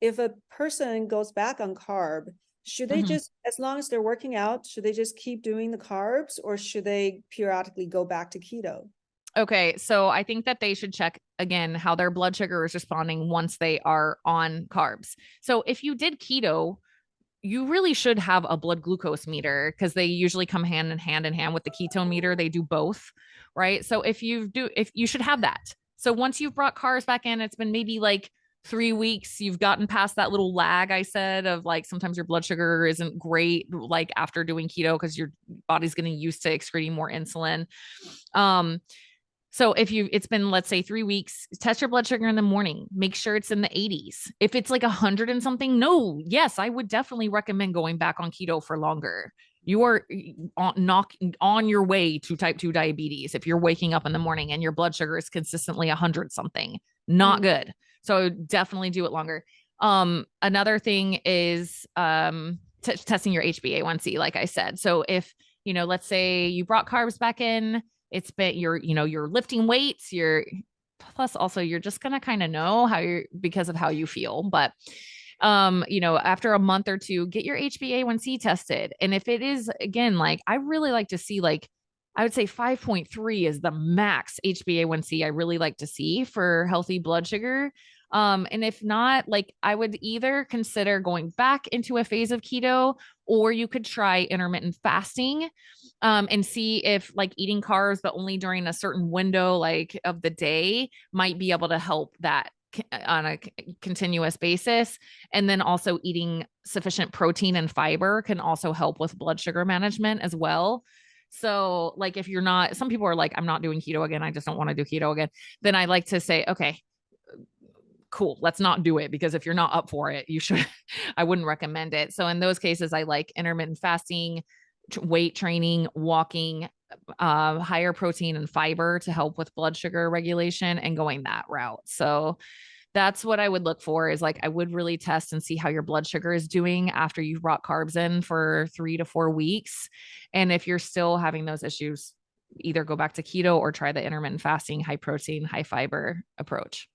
if a person goes back on carb, should they Mhm. just, as long as they're working out, should they just keep doing the carbs, or should they periodically go back to keto? Okay, so I think that they should check again how their blood sugar is responding once they are on carbs. So if you did keto, you really should have a blood glucose meter because they usually come hand in hand with the ketone meter. They do both, right? So if you should have that. So once you've brought carbs back in, it's been maybe like 3 weeks, you've gotten past that little lag I said of like sometimes your blood sugar isn't great like after doing keto because your body's getting used to excreting more insulin. Um, so if it's been, let's say 3 weeks, test your blood sugar in the morning. Make sure it's in the 80s. If it's like 100 and something, no, yes, I would definitely recommend going back on keto for longer. You are knocking on your way to type 2 diabetes. If you're waking up in the morning and your blood sugar is consistently 100 something, not Mm. good. So definitely do it longer. Another thing is testing your HbA1c, like I said. So if, let's say you brought carbs back in, it's been you're lifting weights, you're plus also you're just gonna kind of know how you're because of how you feel. But after a month or two, get your HbA1c tested. And if it is again, like I really like to see like I would say 5.3 is the max HbA1c I really like to see for healthy blood sugar. And if not, like I would either consider going back into a phase of keto, or you could try intermittent fasting, and see if like eating carbs, but only during a certain window like of the day might be able to help that on a continuous basis. And then also eating sufficient protein and fiber can also help with blood sugar management as well. So, like, if you're not, some people are like, I'm not doing keto again. I just don't want to do keto again. Then I like to say, okay, cool, let's not do it because if you're not up for it, you should, I wouldn't recommend it. So, in those cases, I like intermittent fasting, weight training, walking, higher protein and fiber to help with blood sugar regulation and going that route. So, that's what I would look for is like I would really test and see how your blood sugar is doing after you've brought carbs in for 3 to 4 weeks. And if you're still having those issues, either go back to keto or try the intermittent fasting, high protein, high fiber approach.